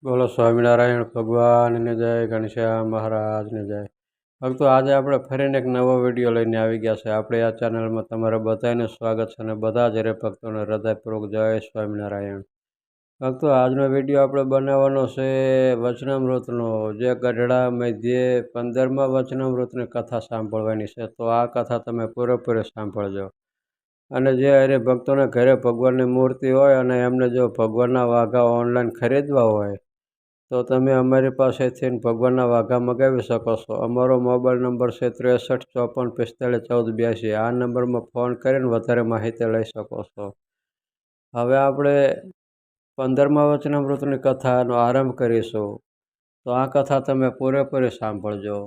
બોલો સ્વામિનારાયણ ભગવાનને જય, ઘનશ્યામ મહારાજને જય. ભક્તો, આજે આપણે ફરીને એક નવો વિડીયો લઈને આવી ગયા છે. આપણે આ ચેનલમાં તમારા બધાને સ્વાગત છે અને બધા જ ભક્તોને હૃદયપૂર્વક જય સ્વામિનારાયણ. ભક્તો, આજનો વિડીયો આપણે બનાવવાનો છે વચનામૃતનો, જે ગઢડા મધ્યે 15મા વચનામૃતની કથા સાંભળવાની છે. તો આ કથા તમે પૂરેપૂરી સાંભળજો. અને જે હરિભક્તોને ઘરે ભગવાનની મૂર્તિ હોય અને એમને જો ભગવાનના વાઘા ઓનલાઈન ખરીદવા હોય તો તમે અમારી પાસેથી ભગવાનના વાઘા મગાવી શકો છો. અમારો મોબાઈલ નંબર છે 63 54 45 14 82. આ નંબરમાં ફોન કરીને વધારે માહિતી લઈ શકો છો. હવે આપણે 15મા વચનામૃતની કથાનો આરંભ કરીશું. તો આ કથા તમે પૂરેપૂરી સાંભળજો.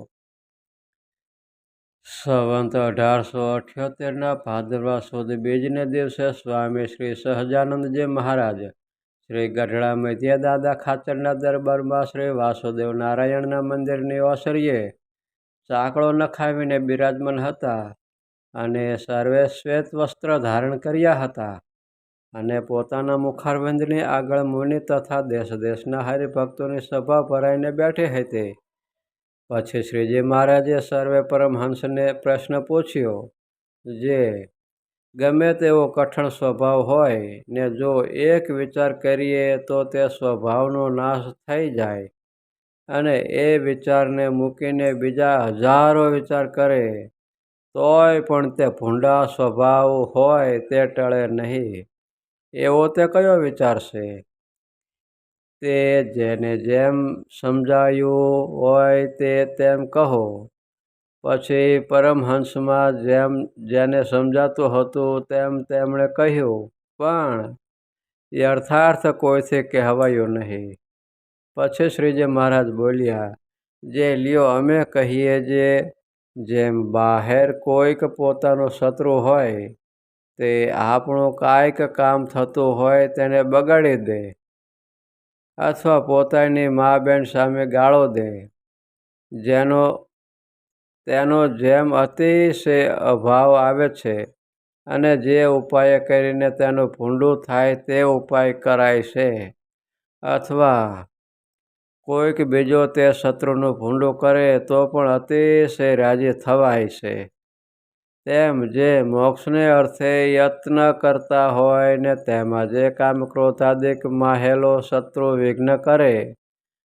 સંવંત 1878ના ભાદરવા સુદ બીજને દિવસે સ્વામી શ્રી સહજાનંદજી મહારાજ શ્રી ગઢડા મધ્ય દાદા ખાચરના દરબારમાં શ્રી વાસુદેવ નારાયણના મંદિરની ઓસરીએ ચાકડો નખાવીને બિરાજમાન હતા અને સર્વે શ્વેત વસ્ત્ર ધારણ કર્યા હતા અને પોતાના મુખારવિંદની આગળ મુનિ તથા દેશ દેશના હરિભક્તોની સભા ભરાઈને બેઠી હતી. પછી શ્રીજી મહારાજે સર્વે પરમહંસને પ્રશ્ન પૂછ્યો, જે ગમે તેવો કઠણ સ્વભાવ હોય ને જો એક વિચાર કરીએ તો તે સ્વભાવનો નાશ થઈ જાય અને એ વિચારને મૂકીને બીજા હજારો વિચાર કરે તોય પણ તે ભૂંડા સ્વભાવ હોય તે ટળે નહીં. એવો તે કયો વિચાર છે? તે જેને જેમ સમજાયું હોય તે તેમ કહો. પછી પરમહંસમાં જેને સમજાતું હતું તેમ તેમણે કહ્યું, પણ યથાર્થ કોઈથી કહેવાયું નહીં. પછી શ્રીજી મહારાજ બોલ્યા, જે લ્યો અમે કહીએ જેમ બહાર કોઈક પોતાનો શત્રુ હોય તે આપણું કાંઈક કામ થતું હોય તેને બગાડી દે અથવા પોતાની મા બેન સામે ગાળો દે. તેનો જેમ અતિશય અભાવ આવે છે અને જે ઉપાય કરીને તેનું ભૂંડું થાય તે ઉપાય કરાય છે, અથવા કોઈક બીજો તે શત્રુનું ભૂંડું કરે તો પણ અતિશય રાજી થવાય છે. તેમ જે મોક્ષને અર્થે યત્ન કરતા હોય ને તેમાં જે કામ ક્રોધાદિક માહેલો શત્રુ વિઘ્ન કરે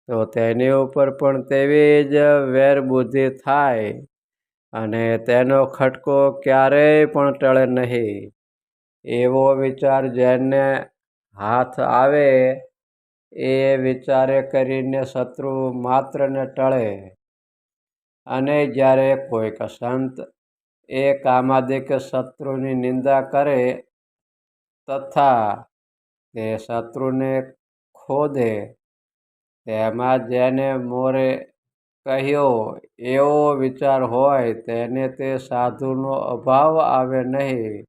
તો તેની ઉપર પણ તેવી જ વેરબુદ્ધિ થાય અને તેનો ખટકો ક્યારેય પણ ટળે નહીં. એવો વિચાર જેને હાથ આવે એ વિચારે કરીને શત્રુ માત્રને ટળે. અને જ્યારે કોઈક સંત એ કામાદિક શત્રુની નિંદા કરે તથા તે શત્રુને ખોદે તેમાં જેને મોરે કહ્યો એવો વિચાર હોય તેને તે સાધુનો અભાવ આવે નહીં.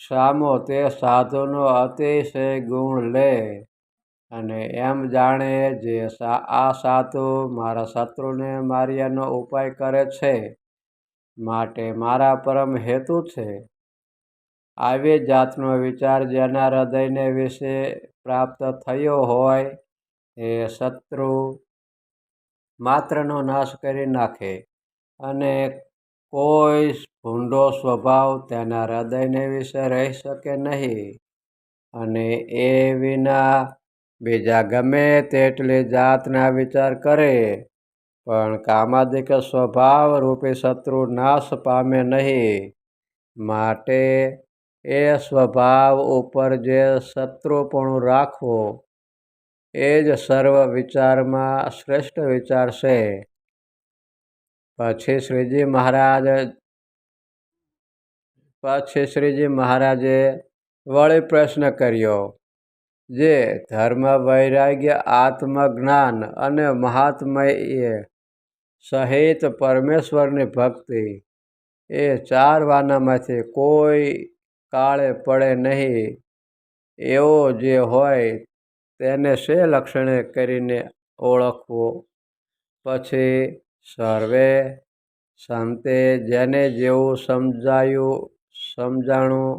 સામો તે સાધુનો અતિશય ગુણ લે અને એમ જાણે જે આ સાધુ મારા શત્રુને માર્યાનો ઉપાય કરે છે માટે મારા પરમ હેતુ છે. આવી જાતનો વિચાર જેના હૃદયને વિશે પ્રાપ્ત થયો હોય એ શત્રુ માત્રનો નાશ કરી નાખે અને કોઈ ભૂંડો સ્વભાવ તેના હૃદયને વિશે રહી શકે નહીં. અને એ વિના બીજા ગમે તેટલી જાતના વિચાર કરે પણ કામાદિક સ્વભાવ રૂપી શત્રુ નાશ પામે નહીં. માટે એ સ્વભાવ ઉપર જે શત્રુપણું રાખવો એ જ સર્વ વિચારમાં શ્રેષ્ઠ વિચાર છે. પછી શ્રીજી મહારાજે વળી પ્રશ્ન કર્યો, જે ધર્મ વૈરાગ્ય આત્મજ્ઞાન અને મહાત્મય સહિત પરમેશ્વરની ભક્તિ એ 4 વાનામાંથી કોઈ કાળે પડે નહીં એવો જે હોય તેને શે લક્ષણે કરીને ઓળખવો. પછી સર્વે સંતે જેને જેવું સમજાણું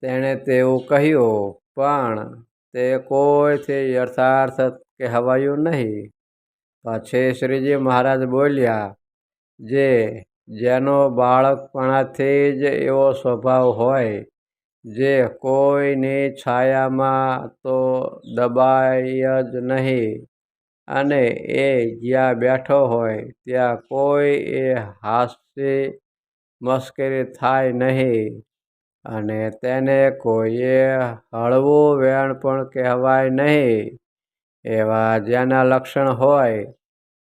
તેણે તેવું કહ્યું, પણ તે કોઈથી યથાર્થ કહેવાયું નહીં. પછી શ્રીજી મહારાજ બોલ્યા, જેનો બાળકપણાથી જ એવો સ્વભાવ હોય, જે કોઈની છાયામાં તો દબાય જ નહીં, અને એ જ્યાં બેઠો હોય ત્યાં કોઈ એ હાસ્ય મસ્કરી થાય નહીં, અને તેને કોઈએ હળવું વેણ પણ કહેવાય નહીં. એવા જેના લક્ષણ હોય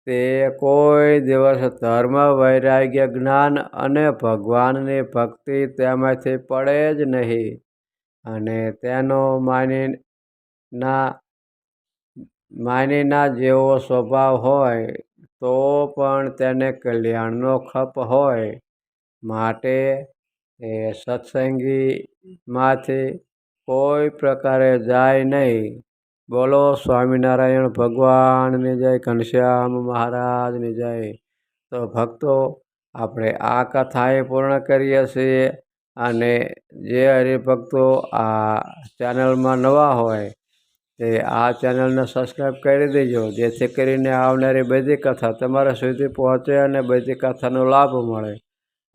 તે કોઈ દિવસ ધર્મ, વૈરાગ્ય, જ્ઞાન અને ભગવાનની ભક્તિ તેમાંથી પડે જ નહીં, અને તેનો માનીના જેવો સ્વભાવ હોય તો પણ તેને કલ્યાણનો ખપ હોય. માટે એ સત્સંગીમાંથી કોઈ પ્રકારે જાય નહીં. બોલો સ્વામિનારાયણ ભગવાનની જય, ઘનશ્યામ મહારાજની જય. તો ભક્તો, આપણે આ કથા એ પૂર્ણ કરીએ છીએ. અને જે હરિભક્તો આ ચેનલમાં નવા હોય તે આ ચેનલને સબસ્ક્રાઈબ કરી દેજો, જેથી કરીને આવનારી બધી કથા તમારા સુધી પહોંચે અને બધી કથાનો લાભ મળે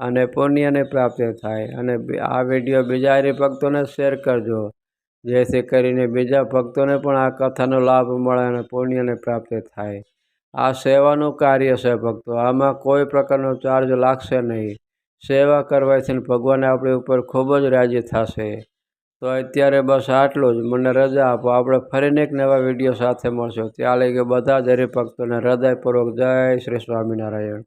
અને પુણ્યની પ્રાપ્તિ થાય. અને આ વિડીયો બીજા હરિભક્તોને શેર કરજો, જેથી કરીને બીજા ભક્તોને પણ આ કથાનો લાભ મળે અને પુણ્યની પ્રાપ્તિ થાય. આ સેવાનું કાર્ય છે ભક્તો, આમાં કોઈ પ્રકારનો ચાર્જ લાગશે નહીં. સેવા કરવાથી ભગવાન આપણી ઉપર ખૂબ જ રાજી થશે. તો અત્યારે બસ આટલું જ. મને રજા આપો, આપણે ફરીને એક નવા વિડીયો સાથે મળશું. ત્યાં લઈ બધા જ હરિભક્તોને હૃદયપૂર્વક જય શ્રી સ્વામિનારાયણ.